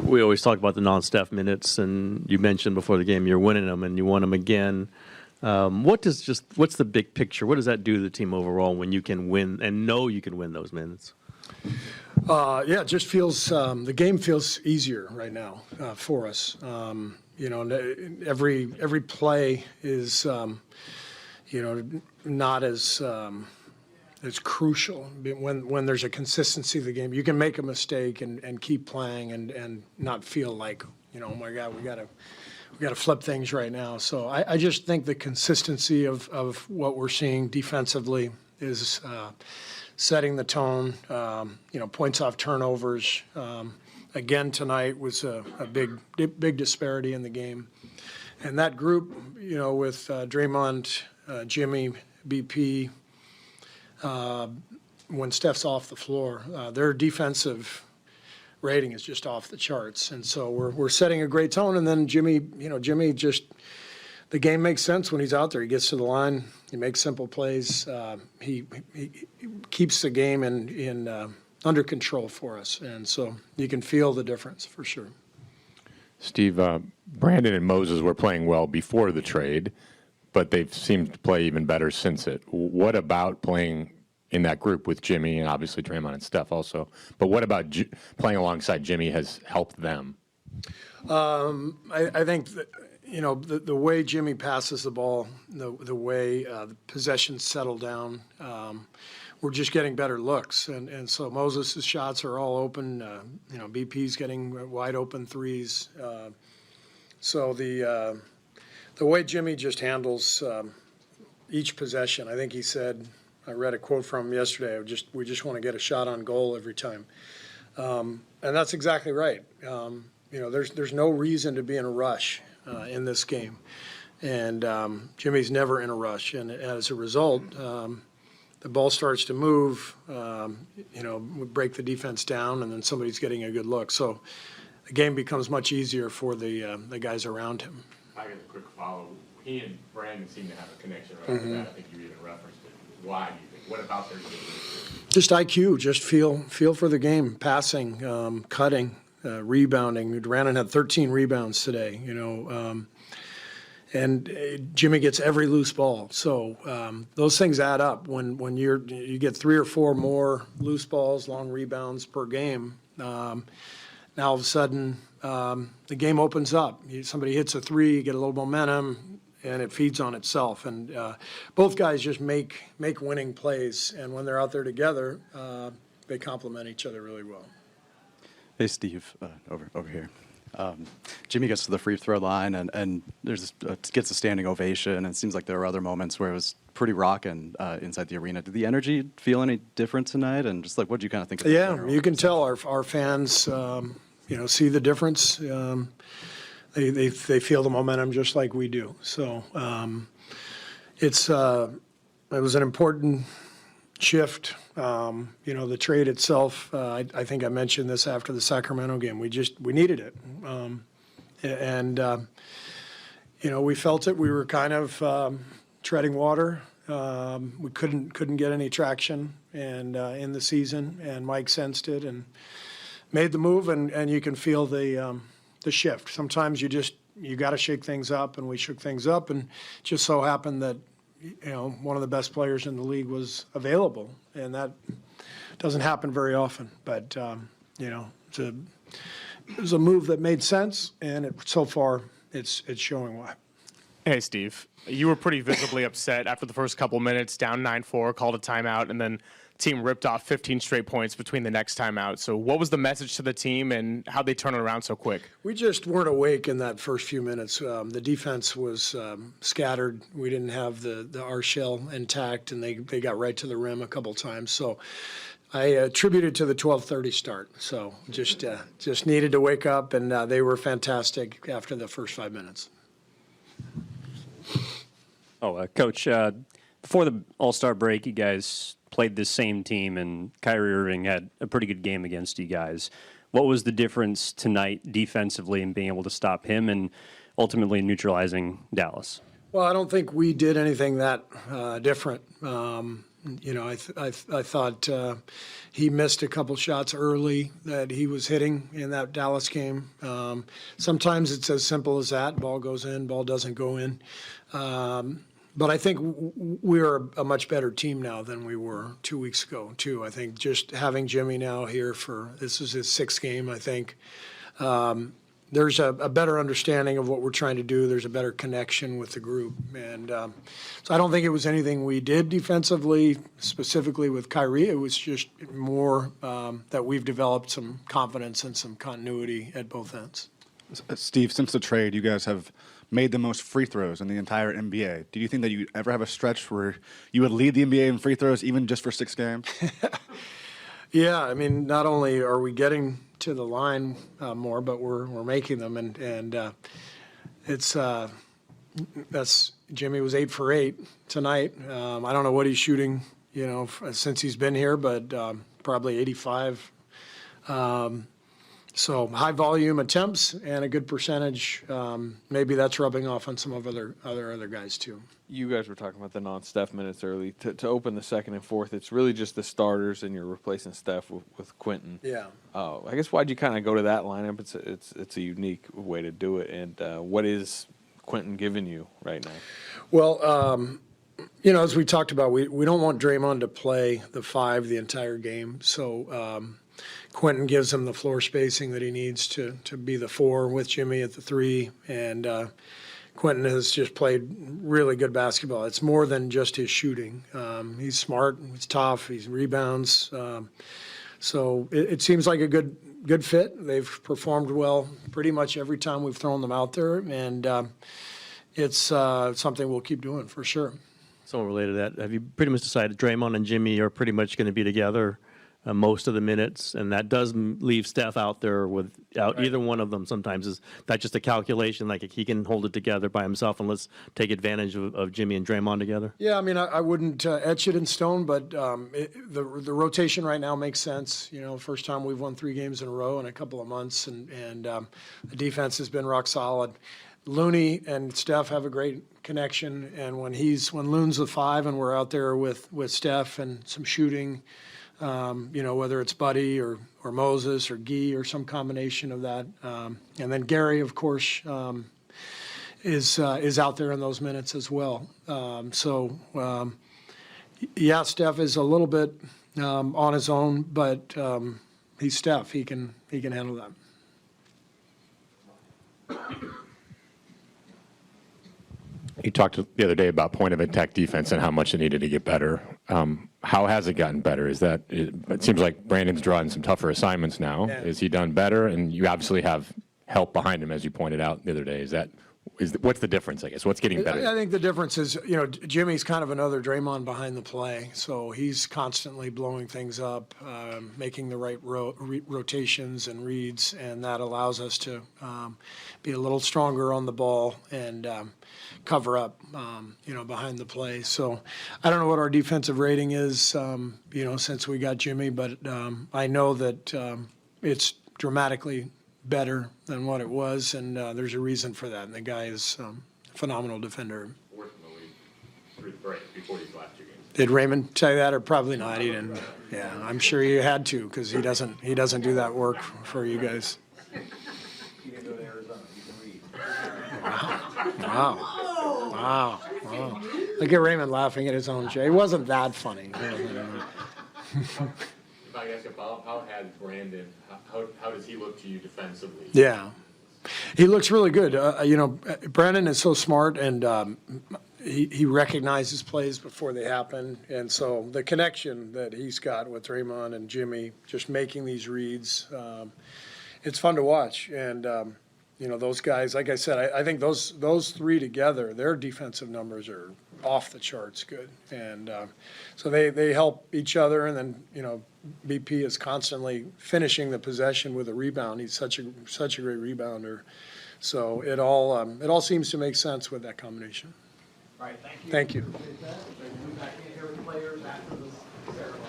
we always talk about the non-Steph minutes, and you mentioned before the game you're winning them, and you won them again. What's the big picture? What does that do to the team overall when you can win and know you can win those minutes? Yeah, it just feels the game feels easier right now for us. Every play is not as crucial when there's a consistency of the game. You can make a mistake and keep playing and not feel like, oh my God, we got to flip things right now. So I just think the consistency of what we're seeing defensively is setting the tone. Points off turnovers. Again tonight was a big disparity in the game. And that group, with Draymond, Jimmy, BP, when Steph's off the floor, their defensive rating is just off the charts. And so we're setting a great tone. And then Jimmy just, the game makes sense when he's out there. He gets to the line. He makes simple plays. He keeps the game in under control for us. And so you can feel the difference for sure. Steve, Brandon and Moses were playing well before the trade, but they've seemed to play even better since it. What about playing in that group with Jimmy and obviously Draymond and Steph also? But what about playing alongside Jimmy has helped them? I think that, the way Jimmy passes the ball, the way the possessions settle down, we're just getting better looks. And so Moses' shots are all open. BP's getting wide open threes. So the way Jimmy just handles each possession, I think he said, I read a quote from him yesterday, we just want to get a shot on goal every time. And that's exactly right. There's no reason to be in a rush in this game. And Jimmy's never in a rush. And as a result, the ball starts to move, we break the defense down, and then somebody's getting a good look. So the game becomes much easier for the guys around him. I got a quick follow. He and Brandon seem to have a connection right after that. I think you even referenced it. Why do you think? What about their game? Just IQ, just feel for the game, passing, cutting, rebounding. Brandon had 13 rebounds today, and Jimmy gets every loose ball. So those things add up when you get 3 or 4 more loose balls, long rebounds per game. Now all of a sudden the game opens up. Somebody hits a 3, you get a little momentum, and it feeds on itself. And both guys just make winning plays, and when they're out there together, they complement each other really well. Hey, Steve, over here. Jimmy gets to the free throw line and gets a standing ovation. And it seems like there were other moments where it was pretty rocking inside the arena. Did the energy feel any different tonight? And just what did you kind of think of it? Yeah, you can tell our fans, see the difference. They feel the momentum just like we do. So it was an important shift. The trade itself, I think I mentioned this after the Sacramento game. We needed it. We felt it. We were kind of treading water. We couldn't get any traction and in the season, and Mike sensed it and made the move, and you can feel the shift. Sometimes you got to shake things up, and we shook things up, and just so happened that one of the best players in the league was available, and that doesn't happen very often. But it was a move that made sense, and so far it's showing why. Hey, Steve, you were pretty visibly upset after the first couple minutes, down 9-4, called a timeout, and then team ripped off 15 straight points between the next timeout. So what was the message to the team, and how'd they turn it around so quick? We just weren't awake in that first few minutes. The defense was scattered. We didn't have our shell intact, and they got right to the rim a couple times. So I attribute it to the 12:30 start. So just needed to wake up, and they were fantastic after the first 5 minutes. Coach, before the All-Star break, you guys played this same team, and Kyrie Irving had a pretty good game against you guys. What was the difference tonight defensively in being able to stop him and ultimately neutralizing Dallas? Well, I don't think we did anything that different. I thought he missed a couple shots early that he was hitting in that Dallas game. Sometimes it's as simple as that. Ball goes in, ball doesn't go in. But I think we're a much better team now than we were 2 weeks ago, too. I think just having Jimmy now here this is his 6th game, I think. There's a better understanding of what we're trying to do. There's a better connection with the group. And so I don't think it was anything we did defensively, specifically with Kyrie. It was just more that we've developed some confidence and some continuity at both ends. Steve, since the trade, you guys have made the most free throws in the entire NBA. Do you think that you ever have a stretch where you would lead the NBA in free throws, even just for 6 games? Yeah, I mean, not only are we getting to the line more, but we're making them, and Jimmy was 8 for 8 tonight. I don't know what he's shooting, since he's been here, but probably 85. So high volume attempts and a good percentage. Maybe that's rubbing off on some of other guys too. You guys were talking about the non-Steph minutes early. To open the second and fourth, it's really just the starters, and you're replacing Steph with Quentin. Yeah. I guess why'd you kind of go to that lineup? It's a unique way to do it. And what is Quentin giving you right now? Well, as we talked about, we don't want Draymond to play the 5 the entire game. So Quentin gives him the floor spacing that he needs to be the 4 with Jimmy at the 3. And Quentin has just played really good basketball. It's more than just his shooting. He's smart, he's tough, he rebounds. So it seems like a good fit. They've performed well pretty much every time we've thrown them out there. And it's something we'll keep doing for sure. Somewhat related to that, have you pretty much decided Draymond and Jimmy are pretty much going to be together most of the minutes, and that does leave Steph out there without either one of them? Sometimes is that just a calculation, like he can hold it together by himself, and let's take advantage of Jimmy and Draymond together? Yeah, I mean, I wouldn't etch it in stone, but the rotation right now makes sense. First time we've won 3 games in a row in a couple of months, and the defense has been rock solid. Looney and Steph have a great connection, and when Loon's the 5 and we're out there with Steph and some shooting, whether it's Buddy or Moses or Guy or some combination of that. And then Gary, of course, is out there in those minutes as well. Steph is a little bit on his own, but he's Steph. He can handle that. You talked the other day about point of attack defense and how much it needed to get better. How has it gotten better? It seems like Brandon's drawing some tougher assignments now. Yeah. Is he done better? And you obviously have help behind him, as you pointed out the other day. What's the difference, I guess? What's getting better? I think the difference is, Jimmy's kind of another Draymond behind the play. So he's constantly blowing things up, making the right rotations and reads, and that allows us to be a little stronger on the ball and cover up, behind the play. So I don't know what our defensive rating is, since we got Jimmy, but I know that it's dramatically better than what it was, and there's a reason for that. And the guy is a phenomenal defender. Worse in the league through the break before these last 2 games. Did Raymond tell you that, or probably not? He didn't. Yeah, I'm sure he had to, because he doesn't do that work for you guys. Wow. Look at Raymond laughing at his own joke. It wasn't that funny. If I ask a follow-up, how has Brandon, how does he look to you defensively? Yeah. He looks really good. Brandon is so smart, and he recognizes plays before they happen. And so the connection that he's got with Draymond and Jimmy, just making these reads, it's fun to watch. And, those guys, like I said, I think those 3 together, their defensive numbers are off the charts good. And so they help each other. And then, BP is constantly finishing the possession with a rebound. He's such a great rebounder. So it all seems to make sense with that combination. All right, thank you. Thank you. Move back in here with players after the ceremony.